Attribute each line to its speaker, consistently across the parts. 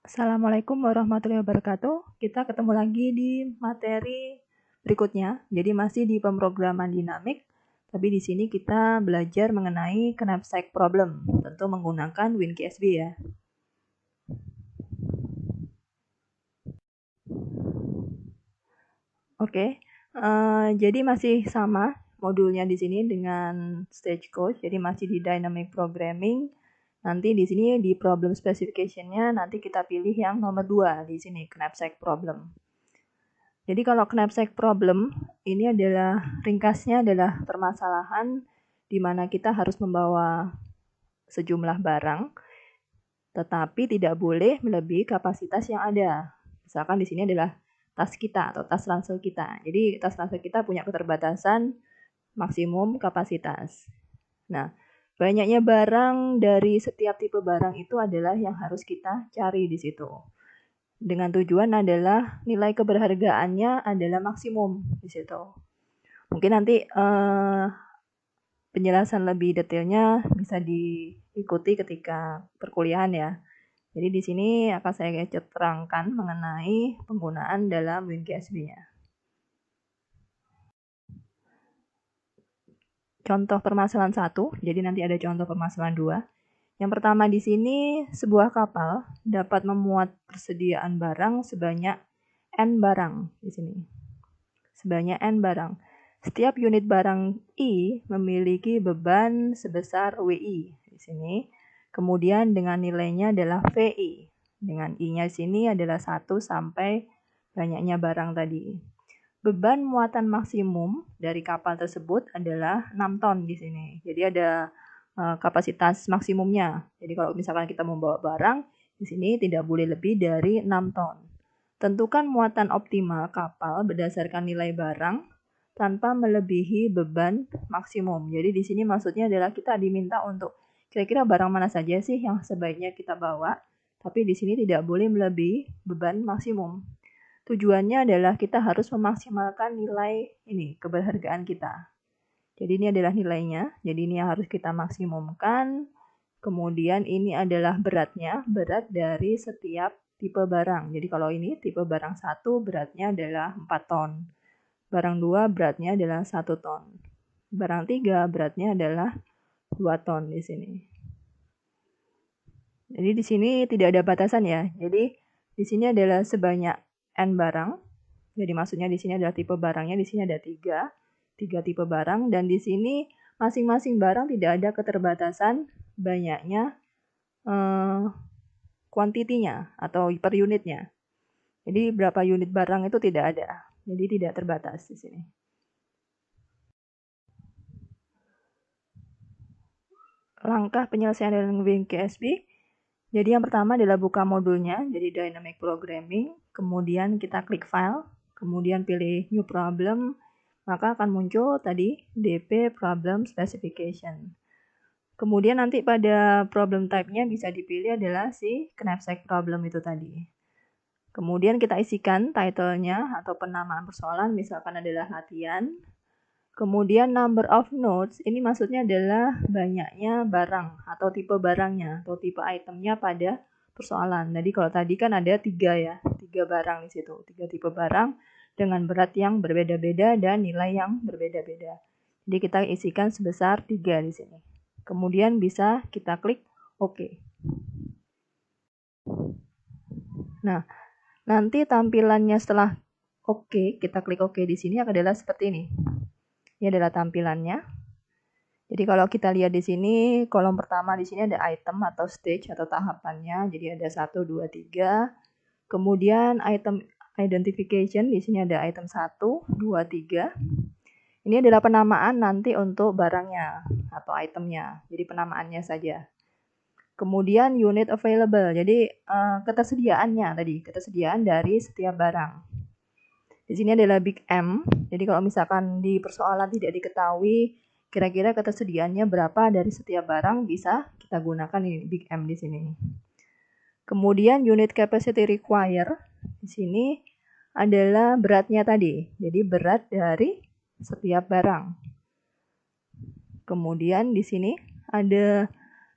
Speaker 1: Assalamualaikum warahmatullahi wabarakatuh. Kita ketemu lagi di materi berikutnya. Jadi masih di pemrograman dinamik, tapi di sini kita belajar mengenai knapsack problem, tentu menggunakan WinKSB ya. Oke, jadi masih sama modulnya di sini dengan Stagecoach. Jadi masih di dynamic programming. Nanti di sini di problem specification-nya nanti kita pilih yang nomor 2 di sini, knapsack problem. Jadi kalau knapsack problem ini adalah ringkasnya adalah permasalahan di mana kita harus membawa sejumlah barang tetapi tidak boleh melebihi kapasitas yang ada. Misalkan di sini adalah tas kita atau tas ransel kita. Jadi tas ransel kita punya keterbatasan maksimum kapasitas. Nah, banyaknya barang dari setiap tipe barang itu adalah yang harus kita cari di situ. Dengan tujuan adalah nilai keberhargaannya adalah maksimum di situ. Mungkin nanti penjelasan lebih detailnya bisa diikuti ketika perkuliahan ya. Jadi di sini akan saya terangkan mengenai penggunaan dalam WinKSB-nya. Contoh permasalahan 1, jadi nanti ada contoh permasalahan 2. Yang pertama di sini, sebuah kapal dapat memuat persediaan barang sebanyak N barang di sini. Sebanyak N barang. Setiap unit barang I memiliki beban sebesar WI di sini. Kemudian dengan nilainya adalah VI. Dengan I-nya di sini adalah 1 sampai banyaknya barang tadi. Beban muatan maksimum dari kapal tersebut adalah 6 ton di sini. Jadi ada kapasitas maksimumnya. Jadi kalau misalkan kita membawa barang, di sini tidak boleh lebih dari 6 ton. Tentukan muatan optimal kapal berdasarkan nilai barang tanpa melebihi beban maksimum. Jadi di sini maksudnya adalah kita diminta untuk kira-kira barang mana saja sih yang sebaiknya kita bawa, tapi di sini tidak boleh melebihi beban maksimum. Tujuannya adalah kita harus memaksimalkan nilai ini, keberhargaan kita. Jadi ini adalah nilainya, jadi ini yang harus kita maksimumkan. Kemudian ini adalah beratnya, berat dari setiap tipe barang. Jadi kalau ini tipe barang 1 beratnya adalah 4 ton. Barang 2 beratnya adalah 1 ton. Barang 3 beratnya adalah 2 ton di sini. Jadi di sini tidak ada batasan ya. Jadi di sini adalah sebanyak N barang. Jadi maksudnya di sini adalah tipe barangnya, di sini ada 3 tipe barang, dan di sini masing-masing barang tidak ada keterbatasan banyaknya kuantitinya atau per unitnya. Jadi berapa unit barang itu tidak ada. Jadi tidak terbatas di sini. Langkah penyelesaian dengan WinKSB. Jadi yang pertama adalah buka modulnya, jadi Dynamic Programming. Kemudian kita klik File, kemudian pilih New Problem, maka akan muncul tadi DP Problem Specification. Kemudian nanti pada problem type-nya bisa dipilih adalah si knapsack problem itu tadi. Kemudian kita isikan title-nya atau penamaan persoalan, misalkan adalah latihan. Kemudian number of nodes, ini maksudnya adalah banyaknya barang atau tipe barangnya atau tipe itemnya pada persoalan. Jadi kalau tadi kan ada 3 ya, 3 barang di situ, 3 tipe barang dengan berat yang berbeda-beda dan nilai yang berbeda-beda. Jadi kita isikan sebesar 3 di sini. Kemudian bisa kita klik OK. Nah, nanti tampilannya setelah OK, kita klik OK di sini adalah seperti ini. Ini adalah tampilannya. Jadi kalau kita lihat di sini, kolom pertama di sini ada item atau stage atau tahapannya. Jadi ada 1, 2, 3. Kemudian item identification, di sini ada item 1, 2, 3. Ini adalah penamaan nanti untuk barangnya atau itemnya. Jadi penamaannya saja. Kemudian unit available, jadi ketersediaannya tadi, ketersediaan dari setiap barang. Di sini adalah big M. Jadi kalau misalkan di persoalan tidak diketahui kira-kira ketersediaannya berapa dari setiap barang, bisa kita gunakan ini big M di sini. Kemudian unit capacity require di sini adalah beratnya tadi. Jadi berat dari setiap barang. Kemudian di sini ada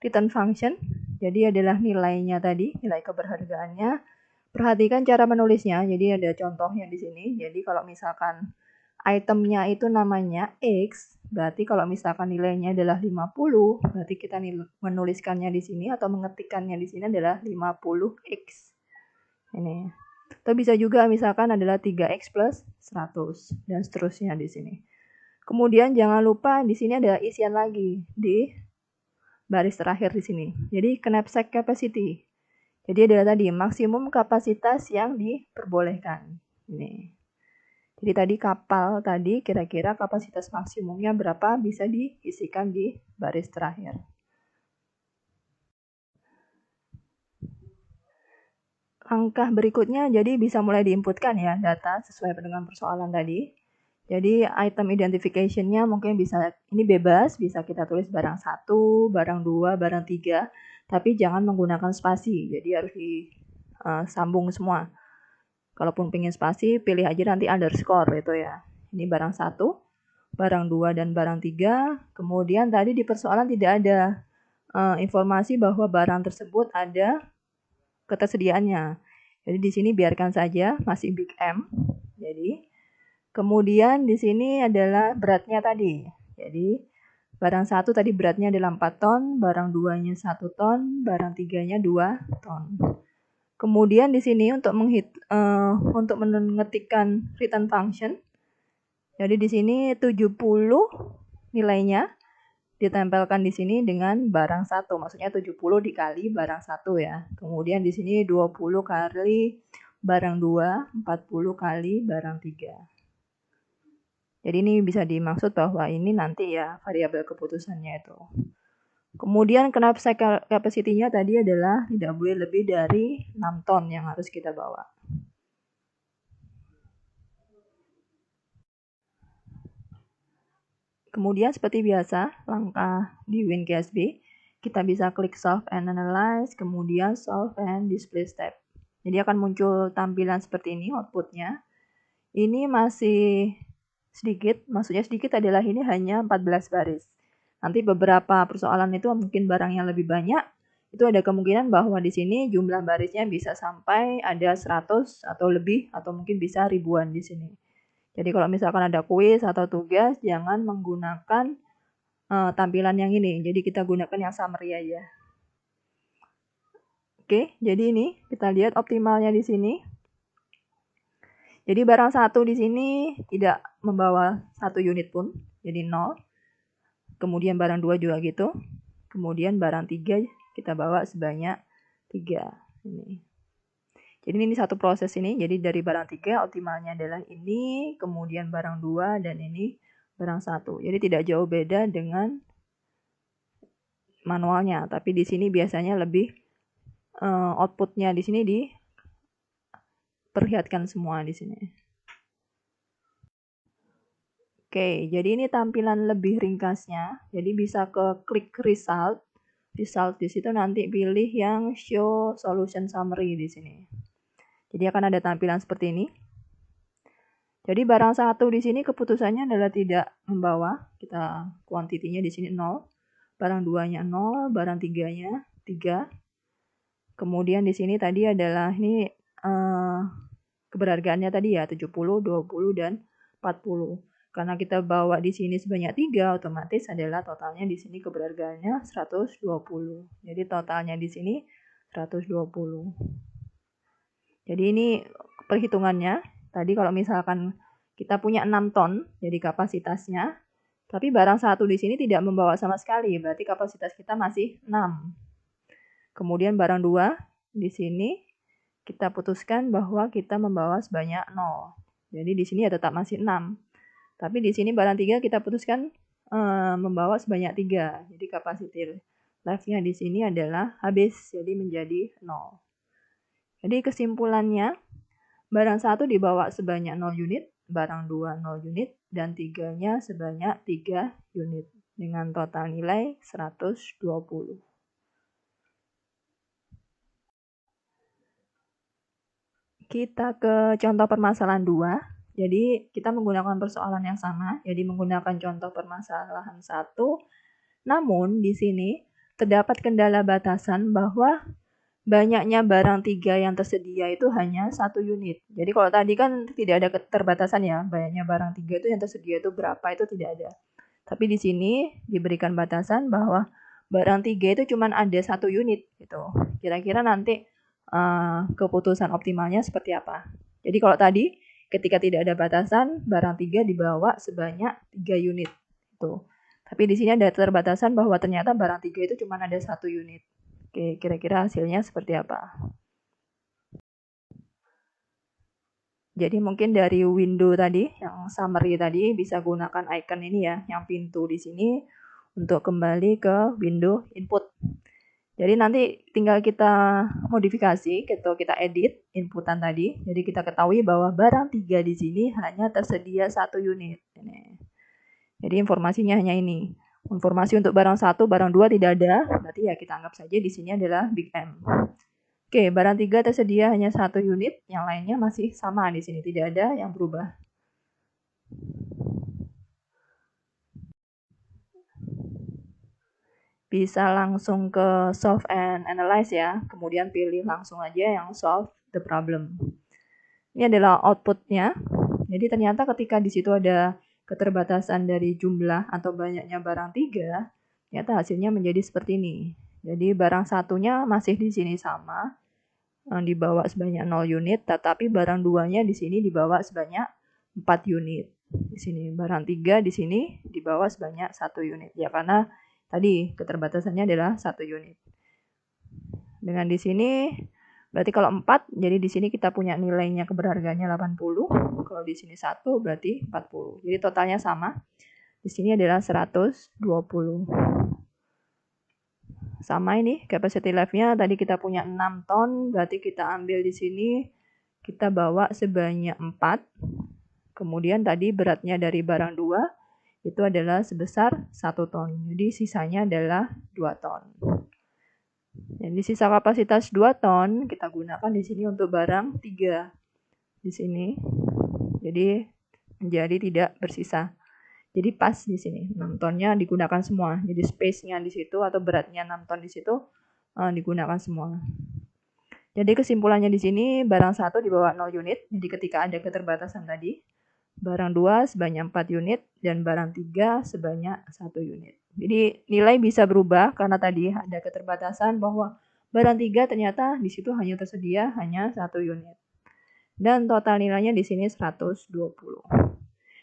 Speaker 1: return function. Jadi adalah nilainya tadi, nilai keberhargaannya. Perhatikan cara menulisnya. Jadi ada contohnya di sini. Jadi kalau misalkan itemnya itu namanya X, berarti kalau misalkan nilainya adalah 50, berarti kita menuliskannya di sini atau mengetikkannya di sini adalah 50X. Ini. Atau bisa juga misalkan adalah 3X plus 100 dan seterusnya di sini. Kemudian jangan lupa di sini ada isian lagi di baris terakhir di sini. Jadi knapsack capacity. Jadi adalah tadi maksimum kapasitas yang diperbolehkan. Ini. Jadi tadi kapal tadi kira-kira kapasitas maksimumnya berapa bisa diisikan di baris terakhir. Langkah berikutnya jadi bisa mulai diinputkan ya data sesuai dengan persoalan tadi. Jadi item identification-nya mungkin bisa, ini bebas, bisa kita tulis barang 1, barang 2, barang 3, tapi jangan menggunakan spasi, jadi harus disambung semua. Kalaupun pengen spasi, pilih aja nanti underscore itu ya. Ini barang 1, barang 2, dan barang 3. Kemudian tadi di persoalan tidak ada informasi bahwa barang tersebut ada ketersediaannya. Jadi di sini biarkan saja masih big M. Jadi kemudian di sini adalah beratnya tadi. Jadi barang 1 tadi beratnya adalah 4 ton, barang 2-nya 1 ton, barang 3-nya 2 ton. Kemudian di sini untuk mengetikkan return function. Jadi di sini 70 nilainya ditempelkan di sini dengan barang 1. Maksudnya 70 dikali barang 1 ya. Kemudian di sini 20 kali barang 2, 40 kali barang 3. Jadi ini bisa dimaksud bahwa ini nanti ya variabel keputusannya itu. Kemudian knapsack capacity-nya tadi adalah tidak boleh lebih dari 6 ton yang harus kita bawa. Kemudian seperti biasa, langkah di WinGSB, kita bisa klik Solve and Analyze, kemudian Solve and Display Step. Jadi akan muncul tampilan seperti ini outputnya. Ini masih sedikit, maksudnya sedikit adalah ini hanya 14 baris. Nanti beberapa persoalan itu mungkin barang yang lebih banyak, itu ada kemungkinan bahwa di sini jumlah barisnya bisa sampai ada 100 atau lebih, atau mungkin bisa ribuan di sini. Jadi kalau misalkan ada kuis atau tugas, jangan menggunakan tampilan yang ini. Jadi kita gunakan yang summary aja. Oke, jadi ini kita lihat optimalnya di sini. Jadi barang 1 di sini tidak membawa 1 unit pun, jadi 0. Kemudian barang 2 juga gitu. Kemudian barang 3 kita bawa sebanyak 3. Ini. Jadi ini satu proses ini. Jadi dari barang 3 optimalnya adalah ini, kemudian barang 2, dan ini barang 1. Jadi tidak jauh beda dengan manualnya. Tapi di sini biasanya lebih outputnya di sini diperlihatkan semua di sini. Oke, jadi ini tampilan lebih ringkasnya. Jadi bisa ke klik result. Result di situ nanti pilih yang show solution summary di sini. Jadi akan ada tampilan seperti ini. Jadi barang 1 di sini keputusannya adalah tidak membawa. Kita kuantitinya di sini 0. Barang 2-nya 0, barang 3-nya 3. Kemudian di sini tadi adalah ini keberhargaannya tadi ya 70, 20, dan 40. Karena kita bawa di sini sebanyak 3, otomatis adalah totalnya di sini keberhargaannya 120. Jadi totalnya di sini 120. Jadi ini perhitungannya. Tadi kalau misalkan kita punya 6 ton, jadi kapasitasnya, tapi barang 1 di sini tidak membawa sama sekali, berarti kapasitas kita masih 6. Kemudian barang 2 di sini kita putuskan bahwa kita membawa sebanyak 0. Jadi di sini ya tetap masih 6. Tapi di sini barang 3 kita putuskan membawa sebanyak 3. Jadi capacity left-nya di sini adalah habis, jadi menjadi 0. Jadi kesimpulannya, barang 1 dibawa sebanyak 0 unit, barang 2 0 unit, dan 3-nya sebanyak 3 unit. Dengan total nilai 120. Kita ke contoh permasalahan 2. Jadi kita menggunakan persoalan yang sama, jadi menggunakan contoh permasalahan 1. Namun di sini terdapat kendala batasan bahwa banyaknya barang 3 yang tersedia itu hanya 1 unit. Jadi kalau tadi kan tidak ada keterbatasan ya, banyaknya barang 3 itu yang tersedia itu berapa itu tidak ada. Tapi di sini diberikan batasan bahwa barang 3 itu cuma ada 1 unit gitu. Kira-kira nanti keputusan optimalnya seperti apa? Jadi kalau tadi ketika tidak ada batasan, barang 3 dibawa sebanyak 3 unit. Tuh. Tapi di sini ada keterbatasan bahwa ternyata barang 3 itu cuma ada 1 unit. Oke, kira-kira hasilnya seperti apa? Jadi mungkin dari window tadi, yang summary tadi, bisa gunakan icon ini ya, yang pintu di sini, untuk kembali ke window input. Jadi nanti tinggal kita modifikasi, kita edit inputan tadi. Jadi kita ketahui bahwa barang 3 di sini hanya tersedia 1 unit. Ini. Jadi informasinya hanya ini. Informasi untuk barang 1, barang 2 tidak ada, berarti ya kita anggap saja di sini adalah big M. Oke, barang 3 tersedia hanya 1 unit, yang lainnya masih sama di sini, tidak ada yang berubah. Bisa langsung ke solve and analyze ya, kemudian pilih langsung aja yang solve the problem. Ini adalah outputnya. Jadi ternyata ketika di situ ada keterbatasan dari jumlah atau banyaknya barang 3, ternyata hasilnya menjadi seperti ini. Jadi barang satunya masih di sini sama, dibawa sebanyak 0 unit, tetapi barang 2-nya di sini dibawa sebanyak 4 unit. Di sini barang 3 di sini dibawa sebanyak 1 unit. Ya karena tadi keterbatasannya adalah 1 unit. Dengan di sini berarti kalau 4, jadi di sini kita punya nilainya keberhargaannya 80. Kalau di sini 1 berarti 40. Jadi totalnya sama. Di sini adalah 120. Sama ini capacity life-nya tadi kita punya 6 ton, berarti kita ambil di sini kita bawa sebanyak 4. Kemudian tadi beratnya dari barang 2 itu adalah sebesar 1 ton. Jadi sisanya adalah 2 ton. Jadi sisa kapasitas 2 ton kita gunakan di sini untuk barang 3 di sini. Jadi menjadi tidak bersisa. Jadi pas di sini 6 tonnya digunakan semua. Jadi space-nya di situ atau beratnya 6 ton di situ digunakan semua. Jadi kesimpulannya di sini barang 1 di bawah 0 unit. Jadi ketika ada keterbatasan tadi, barang 2 sebanyak 4 unit dan barang 3 sebanyak 1 unit. Jadi nilai bisa berubah karena tadi ada keterbatasan bahwa barang 3 ternyata di situ hanya tersedia hanya 1 unit. Dan total nilainya di sini 120.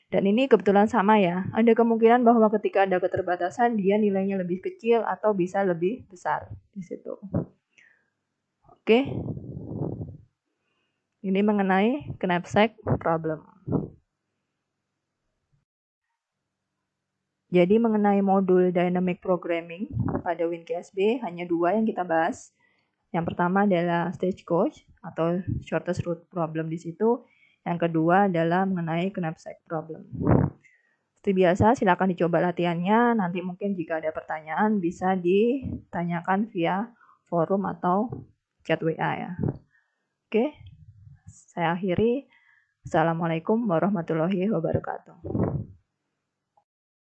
Speaker 1: Dan ini kebetulan sama ya. Ada kemungkinan bahwa ketika ada keterbatasan dia nilainya lebih kecil atau bisa lebih besar di situ. Oke. Ini mengenai knapsack problem. Jadi mengenai modul dynamic programming pada WinKSB hanya 2 yang kita bahas. Yang pertama adalah stagecoach atau shortest route problem di situ. Yang kedua adalah mengenai knapsack problem. Seperti biasa, silakan dicoba latihannya. Nanti mungkin jika ada pertanyaan bisa ditanyakan via forum atau chat WA ya. Oke, saya akhiri. Assalamualaikum warahmatullahi wabarakatuh.